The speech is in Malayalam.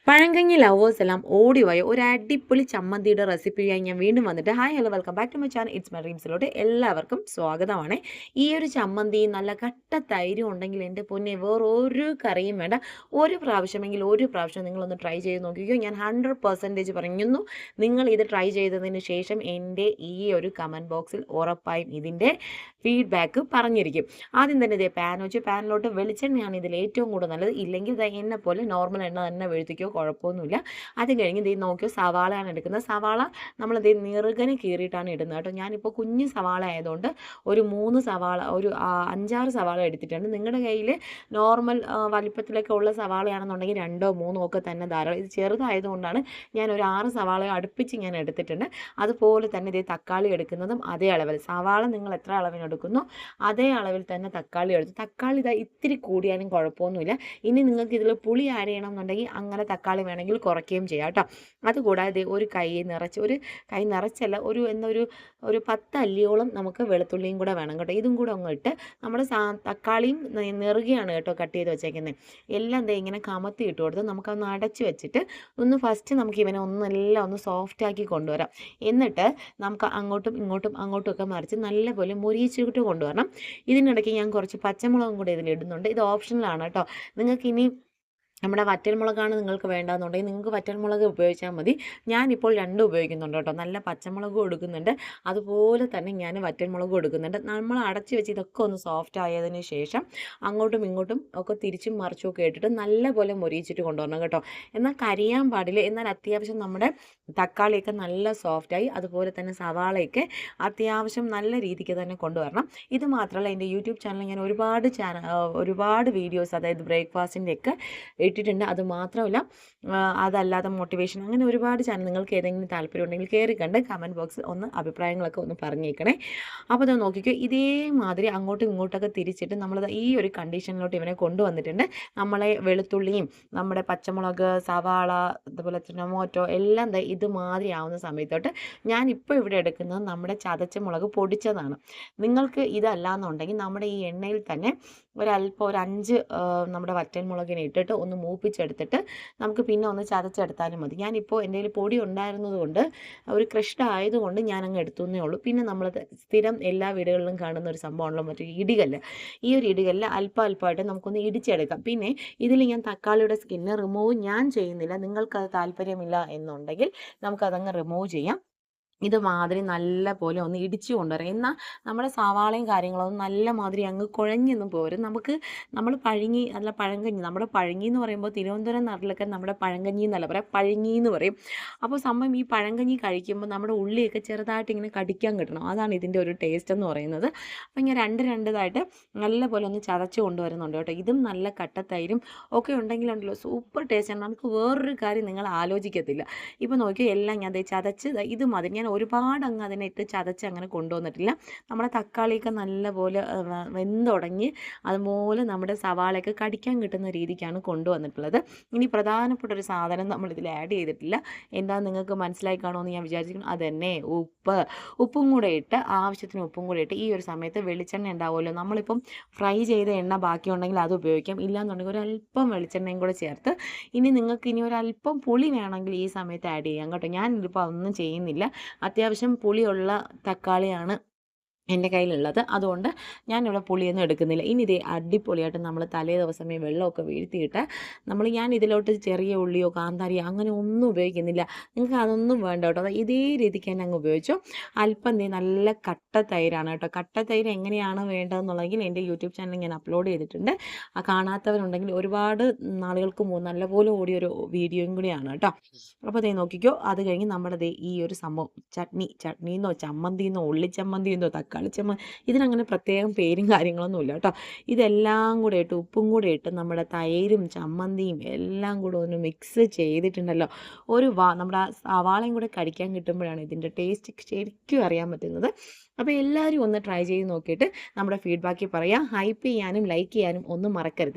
പഴങ്കഞ്ഞി ലവേഴ്സ് എല്ലാം ഓടിവായ ഒരു അടിപൊളി ചമ്മന്തിയുടെ റെസിപ്പിയായി ഞാൻ വീണ്ടും വന്നിട്ട് hi hello welcome back to my channel it's my ഡ്രീംസിലോട്ട് എല്ലാവർക്കും സ്വാഗതമാണ്. ഈ ഒരു ചമ്മന്തി നല്ല കട്ട തൈരും ഉണ്ടെങ്കിൽ എൻ്റെ പൊന്നെ വേറൊരു കറിയും വേണ്ട. ഒരു പ്രാവശ്യം നിങ്ങളൊന്ന് ട്രൈ ചെയ്ത് നോക്കിക്കോ. ഞാൻ 100% പറയുന്നു, നിങ്ങൾ ഇത് ട്രൈ ചെയ്തതിന് ശേഷം എൻ്റെ ഈ ഒരു കമൻറ്റ് ബോക്സിൽ ഉറപ്പായും ഇതിൻ്റെ ഫീഡ്ബാക്ക് പറഞ്ഞിരിക്കും. ആദ്യം തന്നെ ഇതേ പാനിലോട്ട് വെളിച്ചെണ്ണയാണ് ഇതിൽ ഏറ്റവും കൂടുതൽ നല്ലത്. ഇല്ലെങ്കിൽ എന്നെ പോലെ നോർമൽ എണ്ണ തന്നെ വീഴ്ത്തിക്കോ, കുഴപ്പമൊന്നുമില്ല. അത് കഴിഞ്ഞ് ഇത് നോക്കിയോ, സവാളയാണ് എടുക്കുന്നത്. സവാള നമ്മളിത് നിറുകനെ കീറിയിട്ടാണ് ഇടുന്നത് കേട്ടോ. ഞാനിപ്പോൾ കുഞ്ഞ് സവാള ആയതുകൊണ്ട് ഒരു 3 സവാള, ഒരു 5-6 സവാള എടുത്തിട്ടുണ്ട്. നിങ്ങളുടെ കയ്യിൽ നോർമൽ വലിപ്പത്തിലൊക്കെ ഉള്ള സവാളയാണെന്നുണ്ടെങ്കിൽ 2ഓ 3ഓ ഒക്കെ തന്നെ ധാരാളം. ഇത് ചെറുതായതുകൊണ്ടാണ് ഞാൻ ഒരു 6 സവാള അടുപ്പിച്ച് ഞാൻ എടുത്തിട്ടുണ്ട്. അതുപോലെ തന്നെ ഇതേ തക്കാളി എടുക്കുന്നതും അതേ അളവിൽ, സവാള നിങ്ങൾ എത്ര അളവിന് എടുക്കുന്നു അതേ അളവിൽ തന്നെ തക്കാളി എടുത്തു. തക്കാളി ഇതാ ഇത്തിരി കൂടിയാലും കുഴപ്പമൊന്നുമില്ല. ഇനി നിങ്ങൾക്ക് ഇതിൽ പുളി ആഡ് ചെയ്യണമെന്നുണ്ടെങ്കിൽ അങ്ങനെ തക്കാളി വേണമെങ്കിൽ കുറയ്ക്കുകയും ചെയ്യാം കേട്ടോ. അതുകൂടാതെ ഒരു കൈ നിറച്ചല്ല, ഒരു 10 അല്ലിയോളം നമുക്ക് വെളുത്തുള്ളിയും കൂടെ വേണം കേട്ടോ. ഇതും കൂടെ അങ്ങ് ഇട്ട് നമ്മുടെ തക്കാളിയും നെറുകയാണ് കേട്ടോ കട്ട് ചെയ്ത് വെച്ചേക്കുന്നത്. എല്ലാം ഇങ്ങനെ കമത്തി ഇട്ട് കൊടുത്ത് നമുക്കൊന്ന് അടച്ച് വെച്ചിട്ട് ഫസ്റ്റ് നമുക്ക് ഇവനെ എല്ലാം ഒന്ന് സോഫ്റ്റ് ആക്കി കൊണ്ടുവരാം. എന്നിട്ട് നമുക്ക് അങ്ങോട്ടും ഒക്കെ മറിച്ച് നല്ലപോലെ മുരിയിച്ചിട്ട് കൊണ്ടുവരണം. ഇതിനിടയ്ക്ക് ഞാൻ കുറച്ച് പച്ചമുളകും കൂടി ഇതിലിടുന്നുണ്ട്. ഇത് ഓപ്ഷണലാണ് കേട്ടോ. നിങ്ങൾക്കിനി നമ്മുടെ വറ്റൽമുളകാണ് നിങ്ങൾക്ക് വേണ്ടതെന്നുണ്ടെങ്കിൽ നിങ്ങൾക്ക് വറ്റൽമുളക് ഉപയോഗിച്ചാൽ മതി. ഞാനിപ്പോൾ 2 ഉപയോഗിക്കുന്നുണ്ട് കേട്ടോ. നല്ല പച്ചമുളകും എടുക്കുന്നുണ്ട്, അതുപോലെ തന്നെ ഞാൻ വറ്റൽമുളകും എടുക്കുന്നുണ്ട്. നമ്മൾ അടച്ച് വെച്ച് ഇതൊക്കെ ഒന്ന് സോഫ്റ്റ് ആയതിന് ശേഷം അങ്ങോട്ടും ഒക്കെ തിരിച്ചും മറിച്ചും ഒക്കെ ഇട്ടിട്ട് നല്ലപോലെ മൊരിയിച്ചിട്ട് കൊണ്ടുവരണം കേട്ടോ. എന്നാൽ കരിയാൻ പാടില്ല. എന്നാൽ അത്യാവശ്യം നമ്മുടെ തക്കാളിയൊക്കെ നല്ല സോഫ്റ്റായി, അതുപോലെ തന്നെ സവാളയൊക്കെ അത്യാവശ്യം നല്ല രീതിക്ക് തന്നെ കൊണ്ടുവരണം. ഇത് മാത്രമല്ല, എൻ്റെ യൂട്യൂബ് ചാനലിൽ ഞാൻ ഒരുപാട് വീഡിയോസ്, അതായത് ബ്രേക്ക്ഫാസ്റ്റിൻ്റെയൊക്കെ ഇട്ടിട്ടുണ്ട്. അത് മാത്രമല്ല, അതല്ലാതെ മോട്ടിവേഷൻ, അങ്ങനെ ഒരുപാട് ചാനൽ നിങ്ങൾക്ക് ഏതെങ്കിലും താല്പര്യം ഉണ്ടെങ്കിൽ കയറി കണ്ട് കമൻറ്റ് ബോക്സിൽ അഭിപ്രായങ്ങളൊക്കെ പറഞ്ഞേക്കണേ. അപ്പോൾ അത് നോക്കിക്കോ. ഇതേമാതിരി ഇങ്ങോട്ടൊക്കെ തിരിച്ചിട്ട് നമ്മൾ ഈ ഒരു കണ്ടീഷനിലോട്ട് ഇവനെ കൊണ്ടുവന്നിട്ടുണ്ട്. നമ്മളെ വെളുത്തുള്ളിയും നമ്മുടെ പച്ചമുളക്, സവാള, അതുപോലെ ടൊമാറ്റോ എല്ലാം ഇതുമാതിരി ആവുന്ന സമയത്തോട്ട് ഞാനിപ്പോൾ ഇവിടെ എടുക്കുന്നത് നമ്മുടെ ചതച്ച മുളക് പൊടിച്ചതാണ്. നിങ്ങൾക്ക് ഇതല്ലാന്നുണ്ടെങ്കിൽ നമ്മുടെ ഈ എണ്ണയിൽ തന്നെ ഒരു 5 നമ്മുടെ വറ്റൽമുളകിനെ ഇട്ടിട്ട് ഒന്ന് മൂപ്പിച്ചെടുത്തിട്ട് നമുക്ക് പിന്നെ ഒന്ന് ചതച്ചെടുത്താലും മതി. ഞാനിപ്പോൾ എൻ്റെ കയ്യിൽ പൊടി ഉണ്ടായിരുന്നത് കൊണ്ട്, ഒരു ക്രഷ്ഡ് ആയതുകൊണ്ട് ഞാനങ്ങ് എടുത്തുന്നേ ഉള്ളൂ. പിന്നെ നമ്മൾ സ്ഥിരം എല്ലാ വീടുകളിലും കാണുന്ന ഒരു സംഭവമാണല്ലോ മറ്റേ ഇടികല്ല്. ഈ ഒരു ഇടികല്ല് അല്പമായിട്ട് നമുക്കൊന്ന് ഇടിച്ചെടുക്കാം. പിന്നെ ഇതിൽ ഞാൻ തക്കാളിയുടെ സ്കിന്ന് റിമൂവ് ഞാൻ ചെയ്യുന്നില്ല. നിങ്ങൾക്കത് താല്പര്യമില്ല എന്നുണ്ടെങ്കിൽ നമുക്കതങ്ങ് റിമൂവ് ചെയ്യാം. ഇതുമാതിരി നല്ല പോലെ ഒന്ന് ഇടിച്ചു കൊണ്ടുവരാം. എന്നാൽ നമ്മുടെ സവാളയും കാര്യങ്ങളൊന്നും നല്ല മാതിരി അങ്ങ് കുഴഞ്ഞൊന്നും പോരും. നമ്മൾ പഴങ്കഞ്ഞി, നമ്മുടെ പഴങ്ങി എന്ന് പറയുമ്പോൾ തിരുവനന്തപുരം നാട്ടിലൊക്കെ നമ്മുടെ പഴങ്കഞ്ഞി എന്നല്ല പറയാം, പഴങ്ങി എന്ന് പറയും. അപ്പോൾ സംഭവം ഈ പഴങ്കഞ്ഞി കഴിക്കുമ്പോൾ നമ്മുടെ ഉള്ളിയൊക്കെ ചെറുതായിട്ട് ഇങ്ങനെ കടിക്കാൻ കിട്ടണം. അതാണ് ഇതിൻ്റെ ഒരു ടേസ്റ്റ് എന്ന് പറയുന്നത്. അപ്പോൾ ഇങ്ങനെ രണ്ടായിട്ട് നല്ല പോലെ ഒന്ന് ചതച്ച് കൊണ്ടുവരുന്നുണ്ട് കേട്ടോ. ഇതും നല്ല കട്ടത്തൈരും ഒക്കെ ഉണ്ടെങ്കിലുണ്ടല്ലോ സൂപ്പർ ടേസ്റ്റാണ്. നമുക്ക് വേറൊരു കാര്യം നിങ്ങൾ ആലോചിക്കത്തില്ല. ഇപ്പോൾ നോക്കിയോ, എല്ലാം ഞാൻ ചതച്ച് ഇത് മതി. ഞാൻ ഒരുപാട് അങ്ങ് അതിനിട്ട് ചതച്ച് അങ്ങനെ കൊണ്ടുവന്നിട്ടില്ല. നമ്മുടെ തക്കാളിയൊക്കെ നല്ലപോലെ വെന്തുടങ്ങി, അതുപോലെ നമ്മുടെ സവാളയൊക്കെ കടിക്കാൻ കിട്ടുന്ന രീതിക്കാണ് കൊണ്ടുവന്നിട്ടുള്ളത്. ഇനി പ്രധാനപ്പെട്ട ഒരു സാധനം നമ്മളിതിൽ ആഡ് ചെയ്തിട്ടില്ല. എന്താ നിങ്ങൾക്ക് മനസ്സിലായി കാണുമെന്ന് ഞാൻ വിചാരിക്കുന്നു. അതുതന്നെ ഉപ്പും കൂടെ ഇട്ട്, ആവശ്യത്തിന് ഉപ്പും കൂടെ ഇട്ട്, ഈ ഒരു സമയത്ത് വെളിച്ചെണ്ണ ഉണ്ടാവുമല്ലോ, നമ്മളിപ്പം ഫ്രൈ ചെയ്ത എണ്ണ ബാക്കിയുണ്ടെങ്കിൽ അത് ഉപയോഗിക്കാം. ഇല്ലാന്നുണ്ടെങ്കിൽ ഒരല്പം വെളിച്ചെണ്ണയും കൂടെ ചേർത്ത്, നിങ്ങൾക്ക് ഇനി ഒരല്പം പുളി വേണമെങ്കിൽ ഈ സമയത്ത് ആഡ് ചെയ്യാം കേട്ടോ. ഞാനിതിപ്പോൾ അതൊന്നും ചെയ്യുന്നില്ല. അത്യാവശ്യം പുളിയുള്ള തക്കാളിയാണ് എൻ്റെ കയ്യിലുള്ളത്, അതുകൊണ്ട് ഞാനിവിടെ പുളിയൊന്നും എടുക്കുന്നില്ല. ഇനി ഇതേ അടിപൊളിയായിട്ട് നമ്മൾ തലേ ദിവസമേ വെള്ളമൊക്കെ വീഴ്ത്തിയിട്ട് ഞാൻ ഇതിലോട്ട് ചെറിയ ഉള്ളിയോ കാന്താരിയോ അങ്ങനെ ഒന്നും ഉപയോഗിക്കുന്നില്ല. നിങ്ങൾക്ക് അതൊന്നും വേണ്ട കേട്ടോ. ഇതേ രീതിക്ക് തന്നെ അങ്ങ് ഉപയോഗിച്ചു. അല്പം നല്ല കട്ട തൈരാണ് കേട്ടോ. കട്ട തൈര് എങ്ങനെയാണ് വേണ്ടതെന്നുള്ളതെങ്കിൽ എൻ്റെ യൂട്യൂബ് ചാനലിൽ ഞാൻ അപ്ലോഡ് ചെയ്തിട്ടുണ്ട്. കാണാത്തവരുണ്ടെങ്കിൽ ഒരുപാട് നാളുകൾക്ക് മുമ്പ് നല്ലപോലെ ഓടിയൊരു വീഡിയോയും കൂടിയാണ് കേട്ടോ. അപ്പോൾ അതേ നോക്കിക്കോ. അത് കഴിഞ്ഞ് നമ്മുടെ ഈ ഒരു സംഭവം ചട്നിന്നോ ചമ്മന്തിന്നോ ഉള്ളിച്ചമ്മന്തിന്നോ തക്കാളിച്ചമ്മന്തി, ഇതിനങ്ങനെ പ്രത്യേകം പേരും കാര്യങ്ങളൊന്നും ഇല്ല കേട്ടോ. ഇതെല്ലാം കൂടെ ഇട്ട് ഉപ്പും കൂടെ ഇട്ട് നമ്മുടെ തൈരും ചമ്മന്തിയും എല്ലാം കൂടെ ഒന്ന് മിക്സ് ചെയ്തിട്ടുണ്ടല്ലോ. നമ്മുടെ സവാളയും കൂടെ കടിക്കാൻ കിട്ടുമ്പോഴാണ് ഇതിൻ്റെ ടേസ്റ്റ് ശരിക്കും അറിയാൻ പറ്റുന്നത്. അപ്പോൾ എല്ലാവരും ഒന്ന് ട്രൈ ചെയ്ത് നോക്കിയിട്ട് നമ്മുടെ ഫീഡ്ബാക്ക് പറയാം. ഹൈപ്പ് ചെയ്യാനും ലൈക്ക് ചെയ്യാനും ഒന്നും മറക്കരുത്.